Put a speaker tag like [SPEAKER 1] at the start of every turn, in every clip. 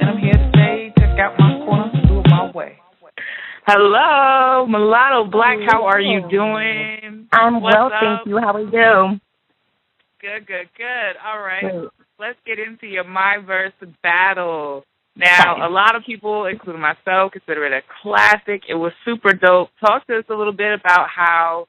[SPEAKER 1] and I'm here to say, check out my corner, do it my way. Hello, MelatoBlack. How are you doing?
[SPEAKER 2] I'm well, thank you. How are you?
[SPEAKER 1] Good. All right. Let's get into your Myverse battle. Now, a lot of people, including myself, consider it a classic. It was super dope. Talk to us a little bit about how,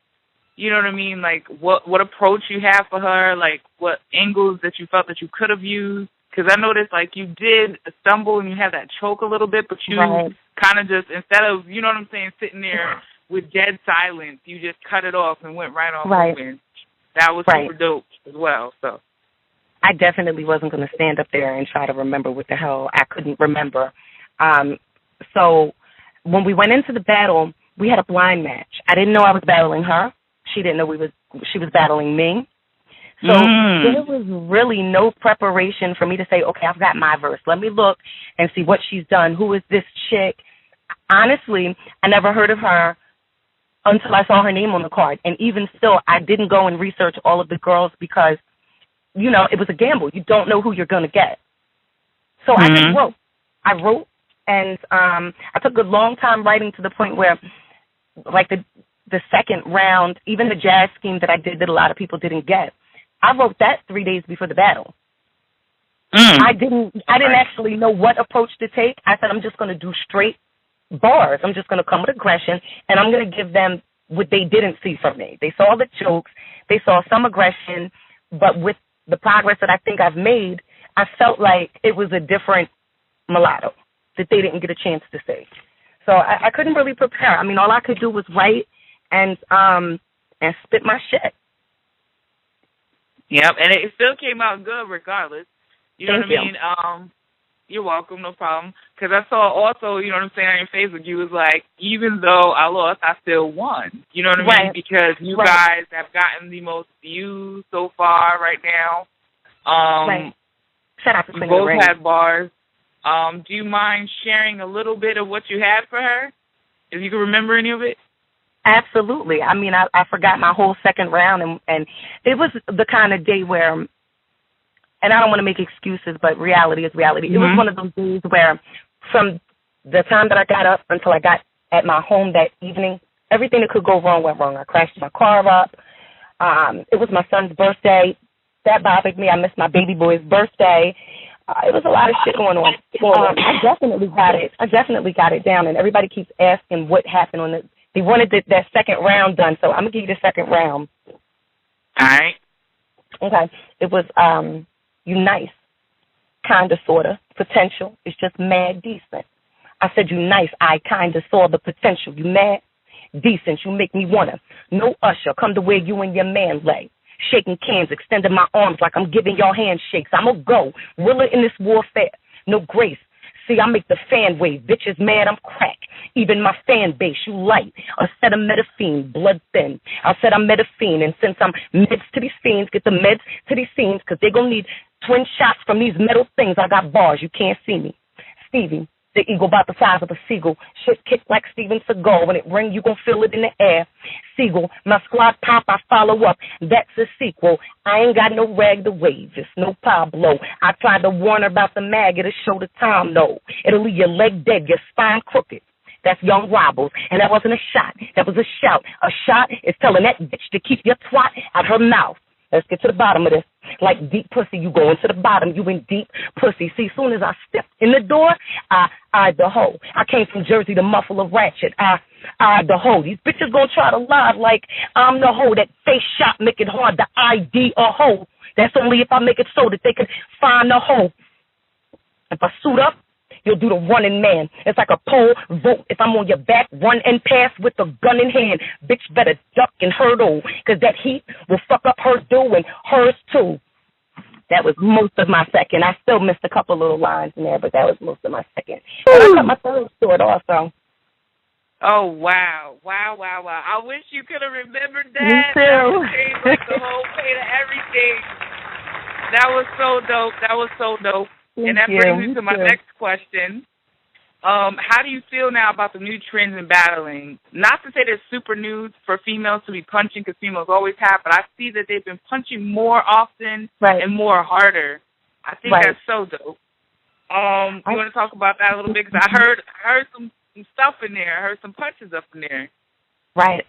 [SPEAKER 1] you know what I mean, like what approach you have for her, like what angles that you felt that you could have used. Because I noticed, like, you did stumble and you had that choke a little bit, but you kind of just, instead of, you know what I'm saying, sitting there with dead silence, you just cut it off and went right on moving. That was super dope as well. So
[SPEAKER 2] I definitely wasn't going to stand up there and try to remember what the hell I couldn't remember. So when we went into the battle, we had a blind match. I didn't know I was battling her. She didn't know she was battling me. So there was really no preparation for me to say, okay, I've got Myverse. Let me look and see what she's done. Who is this chick? Honestly, I never heard of her until I saw her name on the card. And even still, I didn't go and research all of the girls because, you know, it was a gamble. You don't know who you're going to get. So I just wrote. I wrote, and I took a long time writing to the point where, like, the second round, even the jazz scheme that I did that a lot of people didn't get, I wrote that 3 days before the battle. I didn't actually know what approach to take. I said, I'm just going to do straight bars. I'm just going to come with aggression, and I'm going to give them what they didn't see from me. They saw the jokes. They saw some aggression, but with the progress that I think I've made, I felt like it was a different mulatto that they didn't get a chance to see. So I couldn't really prepare. I mean, all I could do was write and spit my shit.
[SPEAKER 1] Yep, and it still came out good regardless. You know what I mean? You're welcome, no problem. Because I saw also, you know what I'm saying, on your Facebook, you was like, even though I lost, I still won. You know what I mean? Because you guys have gotten the most views so far right now.
[SPEAKER 2] Shout out to
[SPEAKER 1] you both had bars. Do you mind sharing a little bit of what you had for her? If you can remember any of it?
[SPEAKER 2] Absolutely. I mean, I forgot my whole second round, and it was the kind of day where, and I don't want to make excuses, but reality is reality. It was one of those days where from the time that I got up until I got at my home that evening, everything that could go wrong went wrong. I crashed my car up. It was my son's birthday. That bothered me. I missed my baby boy's birthday. It was a lot of shit going on. I definitely got it down, and everybody keeps asking what happened on it. They wanted that second round done, so I'm going to give you the second round.
[SPEAKER 1] All right.
[SPEAKER 2] Okay. It was you nice, kind of, sort of. Potential. It's just mad decent. I said you nice. I kind of saw the potential. You mad? Decent. You make me want to. No usher. Come to where you and your man lay. Shaking cans, extending my arms like I'm giving y'all handshakes. I'm a go. Willer in this warfare. No grace. See, I make the fan wave. Bitches mad, I'm crack. Even my fan base, you light. A set of metafine, blood thin. I said I'm metafine, and since I'm meds to these fiends, get the meds to these scenes, because they going to need twin shots from these metal things. I got bars, you can't see me. Stevie, the eagle about the size of a seagull. Shit kick like Steven Seagal. When it ring, you gon' feel it in the air. Seagull, my squad pop, I follow up. That's a sequel. I ain't got no rag to wave. It's no Pablo. I tried to warn her about the mag. It'll show the time, though. It'll leave your leg dead, your spine crooked. That's Young Wobbles. And that wasn't a shot. That was a shout. A shot is telling that bitch to keep your twat out her mouth. Let's get to the bottom of this. Like deep pussy, you going to the bottom, you in deep pussy. See, soon as I stepped in the door, I eyed the hoe. I came from Jersey to muffle a ratchet. I eyed the hoe. These bitches gonna try to lie like I'm the hoe. That face shot make it hard to ID a hoe. That's only if I make it so that they can find a hoe. If I suit up, you'll do the running man. It's like a poll vote. If I'm on your back, run and pass with a gun in hand. Bitch better duck and hurdle, because that heat will fuck up her do and hers too. That was most of my second. I still missed a couple little lines in there, but that was most of my second. And I cut my third short also.
[SPEAKER 1] Oh, wow. Wow. I wish you could have remembered that.
[SPEAKER 2] Me too.
[SPEAKER 1] Like the whole plate of everything. That was so dope. And that brings me to my next question. How do you feel now about the new trends in battling? Not to say they're super new for females to be punching, because females always have, but I see that they've been punching more often and more harder. I think that's so dope. You want to talk about that a little bit? Because I heard some stuff in there. I heard some punches up in there.
[SPEAKER 2] Right.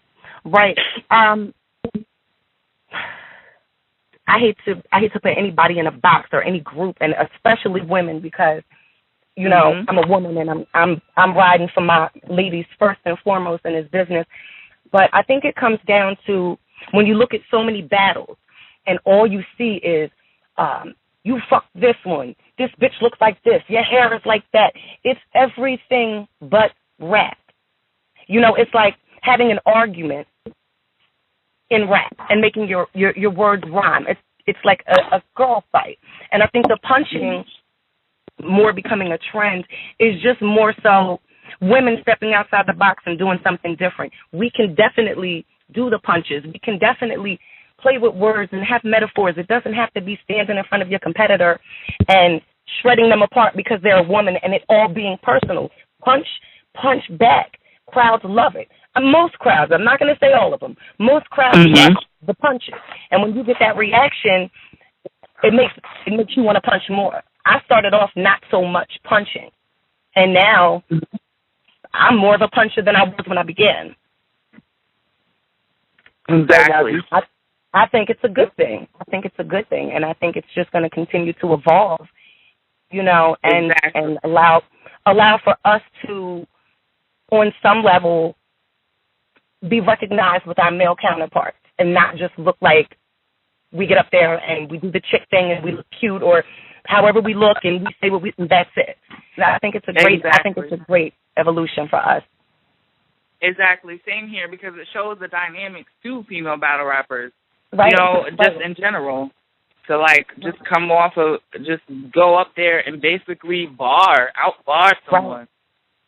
[SPEAKER 2] I hate to put anybody in a box or any group, and especially women, because you know I'm a woman and I'm riding for my ladies first and foremost in this business. But I think it comes down to when you look at so many battles and all you see is you fucked this one, this bitch looks like this, your hair is like that. It's everything but rap. You know, it's like having an argument in rap and making your words rhyme. It's like a girl fight. And I think the punching more becoming a trend is just more so women stepping outside the box and doing something different. We can definitely do the punches. We can definitely play with words and have metaphors. It doesn't have to be standing in front of your competitor and shredding them apart because they're a woman and it all being personal. Punch back. Crowds love it. Most crowds, I'm not going to say all of them, most crowds love the punches. And when you get that reaction, it makes you want to punch more. I started off not so much punching, and now I'm more of a puncher than I was when I began.
[SPEAKER 1] Exactly.
[SPEAKER 2] I think it's a good thing. And I think it's just going to continue to evolve, you know, and allow for us to, on some level, be recognized with our male counterparts and not just look like we get up there and we do the chick thing and we look cute or however we look and we say what we, and that's it. And I think it's a great evolution for us.
[SPEAKER 1] Exactly. Same here, because it shows the dynamics to female battle rappers.
[SPEAKER 2] Right.
[SPEAKER 1] You know, just in general. To just come off of, just go up there and basically out-bar someone.
[SPEAKER 2] Right.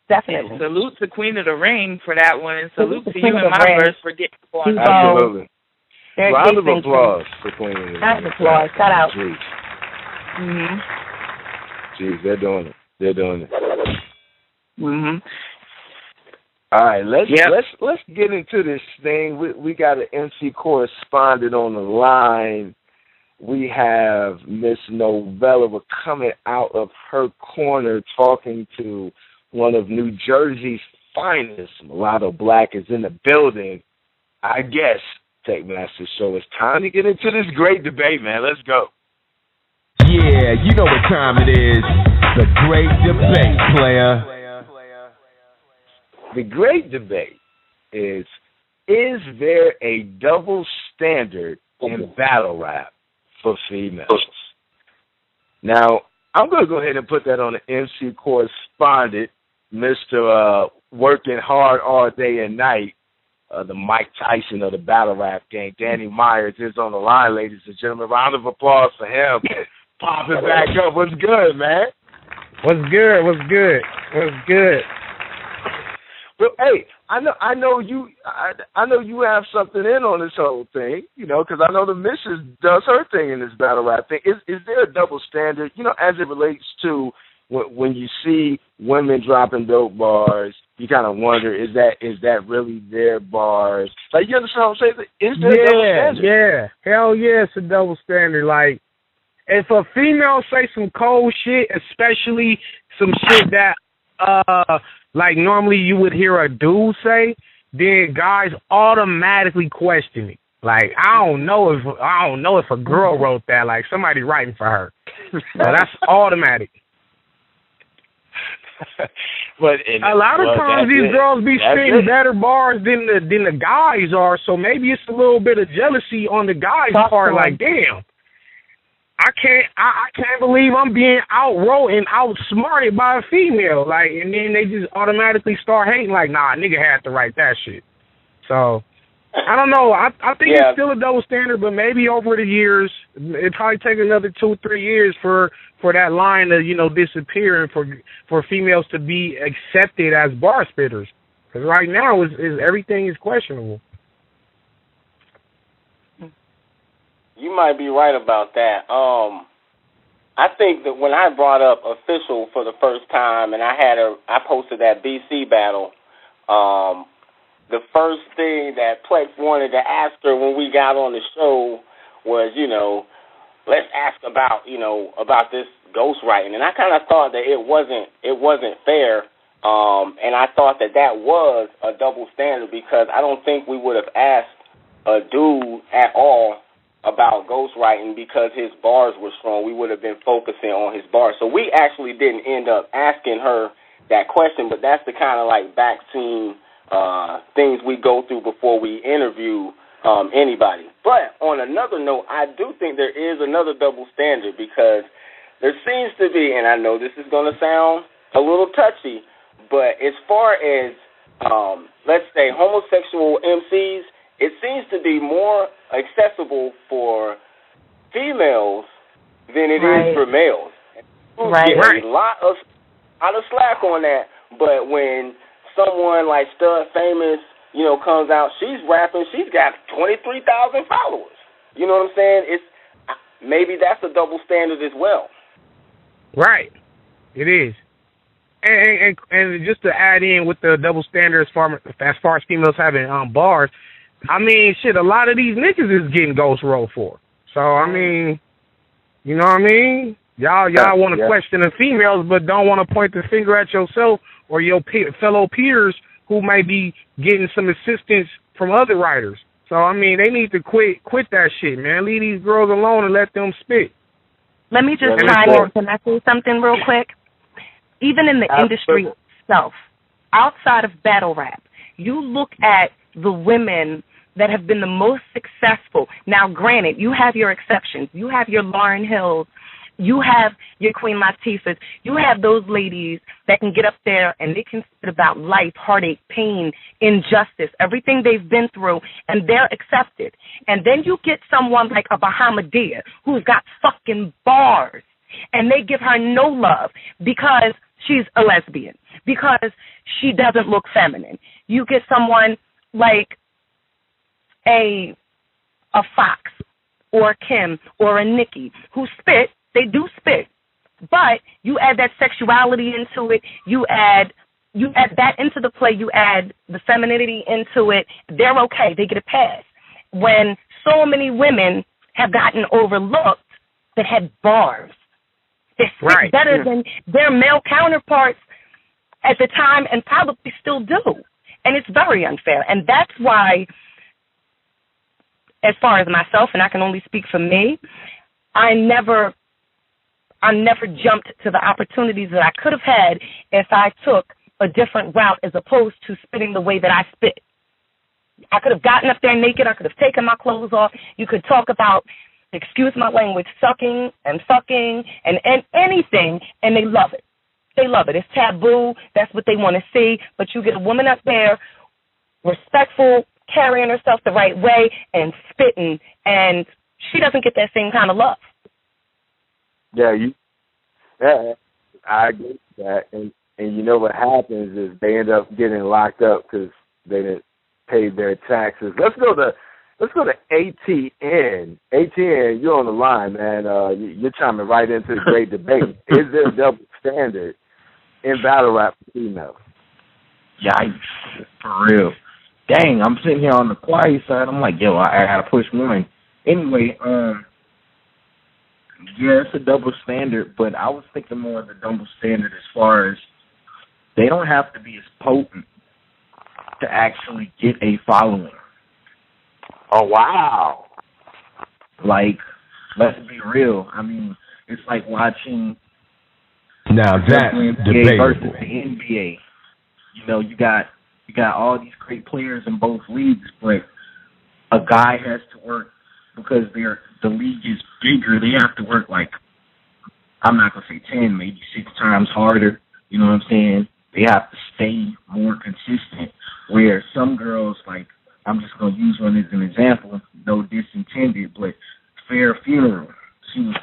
[SPEAKER 2] Definitely.
[SPEAKER 1] And salute to Queen of the Ring for that one, and salute to you and Myverse for getting on.
[SPEAKER 3] Absolutely. Round of applause for Queen of the Ring.
[SPEAKER 2] Round of applause. Shout out.
[SPEAKER 3] Jeez, they're doing it. All right, let's get into this thing. We got an MC correspondent on the line. We have Miss Novella. We're coming out of her corner talking to one of New Jersey's finest. MelatoBlack is in the building. I guess, Techmaster. So it's time to get into this great debate, man. Let's go.
[SPEAKER 4] Yeah, you know what time it is. The great debate, player.
[SPEAKER 3] The great debate is there a double standard in battle rap for females? Now, I'm going to go ahead and put that on the MC correspondent, Mr. Working Hard All Day and Night, the Mike Tyson of the battle rap game. Danny Myers is on the line, ladies and gentlemen. Round of applause for him. Pop it back up. What's good, man?
[SPEAKER 5] What's good?
[SPEAKER 3] Well, hey, I know you have something in on this whole thing, you know, because I know the missus does her thing in this battle rap thing. Is there a double standard, you know, as it relates to when you see women dropping dope bars? You kind of wonder, is that really their bars? Like, you understand what I'm saying? Is there a double standard?
[SPEAKER 5] Yeah, hell yeah, it's a double standard. Like, if a female say some cold shit, especially some shit that like normally you would hear a dude say, then guys automatically question it. Like, I don't know if a girl wrote that. Like, somebody writing for her. So that's automatic.
[SPEAKER 3] But
[SPEAKER 5] a lot of times these girls be spitting better bars than the guys are. So maybe it's a little bit of jealousy on the guys' part. Like, damn, I can't believe I'm being outwrote and outsmarted by a female. Like, and then they just automatically start hating. Like, nah, nigga had to write that shit. So I don't know. I think it's still a double standard, but maybe over the years, it probably take another 2-3 years for that line to, you know, disappear and for females to be accepted as bar spitters. Because right now is everything is questionable.
[SPEAKER 6] You might be right about that. I think that when I brought up Official for the first time and I posted that BC battle, the first thing that Plex wanted to ask her when we got on the show was, you know, let's ask about, you know, about this ghostwriting, and I kind of thought that it wasn't fair, and I thought that was a double standard because I don't think we would have asked a dude at all about ghostwriting because his bars were strong. We would have been focusing on his bars, so we actually didn't end up asking her that question. But that's the kind of like back scene things we go through before we interview anybody. But on another note, I do think there is another double standard because there seems to be, and I know this is going to sound a little touchy, but as far as, let's say, homosexual MCs, it seems to be more accessible for females than it is for males.
[SPEAKER 2] Right.
[SPEAKER 6] Get a lot of slack on that, but when someone like Stud Famous, comes out, she's rapping, she's got 23,000 followers. You know what I'm saying? Maybe that's a double standard as well.
[SPEAKER 5] Right. It is. And just to add in with the double standard as far as females having bars, I mean, shit, a lot of these niggas is getting ghost rolled for. So, I mean, you know what I mean? Y'all want to question the females, but don't want to point the finger at yourself or your fellow peers who may be getting some assistance from other writers. So, I mean, they need to quit that shit, man. Leave these girls alone and let them spit.
[SPEAKER 2] Let me just try to can I say something real quick? Even in the industry itself, outside of battle rap, you look at the women that have been the most successful. Now, granted, you have your exceptions. You have your Lauryn Hills. You have your Queen Latifahs. You have those ladies that can get up there and they can spit about life, heartache, pain, injustice, everything they've been through, and they're accepted. And then you get someone like a Bahamadia who's got fucking bars, and they give her no love because she's a lesbian, because she doesn't look feminine. You get someone like a Fox or a Kim or a Nicki who spit. They do spit, but you add that sexuality into it. You add that into the play. You add the femininity into it. They're okay. They get a pass. When so many women have gotten overlooked that had bars, they spit better than their male counterparts at the time and probably still do. And it's very unfair. And that's why, as far as myself, and I can only speak for me, I never jumped to the opportunities that I could have had if I took a different route as opposed to spitting the way that I spit. I could have gotten up there naked. I could have taken my clothes off. You could talk about, excuse my language, sucking and fucking and anything, and they love it. They love it. It's taboo. That's what they want to see. But you get a woman up there, respectful, carrying herself the right way, and spitting, and she doesn't get that same kind of love.
[SPEAKER 3] Yeah, I get that, and you know what happens is they end up getting locked up because they didn't pay their taxes. Let's go to ATN. ATN, you're on the line, man. You're chiming right into the great debate. Is there a double standard in battle rap for females?
[SPEAKER 7] Yikes, for real. Dang, I'm sitting here on the quiet side. I'm like, yo, I gotta push one. Anyway, yeah, it's a double standard, but I was thinking more of the double standard as far as they don't have to be as potent to actually get a following.
[SPEAKER 3] Oh, wow.
[SPEAKER 7] Like, let's be real. I mean, it's like watching
[SPEAKER 4] now that
[SPEAKER 7] NBA versus the NBA. You know, you got all these great players in both leagues, but a guy has to work because the league is bigger. They have to work like, I'm not going to say 10, maybe 6 times harder. You know what I'm saying? They have to stay more consistent. Where some girls, like, I'm just going to use one as an example, no diss intended, but Fair Funeral. She's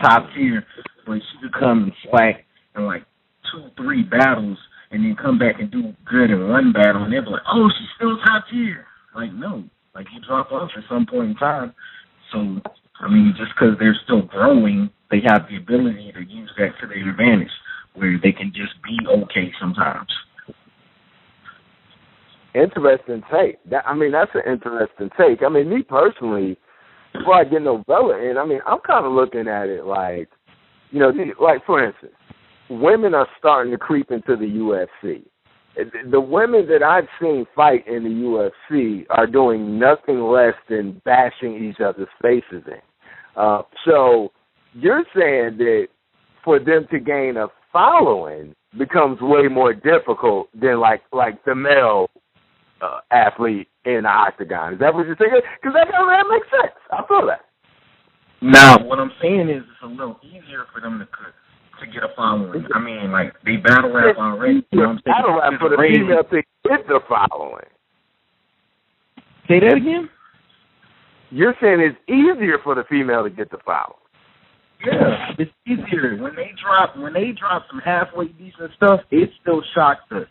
[SPEAKER 7] top tier, but she could come and slack in like 2-3 battles and then come back and do good in one battle, and they'll be like, oh, she's still top tier. Like, no. Like, you drop off at some point in time. So, I mean, just because they're still growing, they have the ability to use that to their advantage, where they can just be okay sometimes.
[SPEAKER 3] Interesting take. That's an interesting take. I mean, me personally, before I get Novella in, I mean, I'm kind of looking at it like You know, like for instance, women are starting to creep into the UFC. The women that I've seen fight in the UFC are doing nothing less than bashing each other's faces in. So you're saying that for them to gain a following becomes way more difficult than like the male athlete in the octagon. Is that what you're saying? Because that makes sense. I feel that.
[SPEAKER 7] Now, what I'm saying is it's a little easier for them to get a following. I mean, like, they battle rap already. You know what I'm saying?
[SPEAKER 3] Battle rap for the female to get the following.
[SPEAKER 7] Say that again?
[SPEAKER 3] You're saying it's easier for the female to get the following.
[SPEAKER 7] Yeah, it's easier. When they drop some halfway decent stuff, it still shocks us.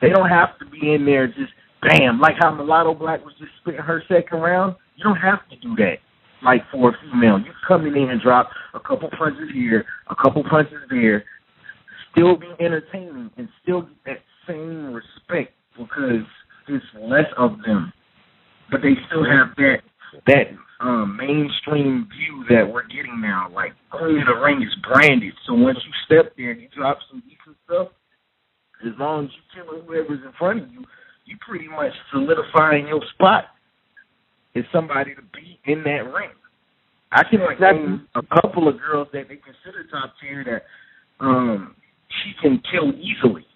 [SPEAKER 7] They don't have to be in there just, bam, like how MelatoBlack was just spitting her second round. You don't have to do that. Like for a female, you come in and drop a couple punches here, a couple punches there, still be entertaining and still get that same respect because there's less of them, but they still have that mainstream view that we're getting now. Like Queen of the Ring is branded, so once you step there and you drop some decent stuff, as long as you kill whoever's in front of you, you pretty much solidifying your spot is somebody to be in that ring. I can name a couple of girls that they consider top tier that she can kill easily.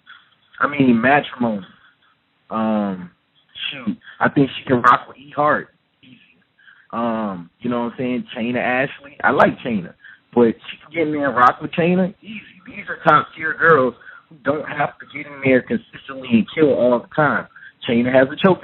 [SPEAKER 7] I mean, Matrimony. Shoot, I think she can rock with E-Hart easy. You know what I'm saying? Chaina Ashley. I like Chaina, but she can get in there and rock with Chaina easy. These are top tier girls who don't have to get in there consistently and kill all the time. Chaina has a choke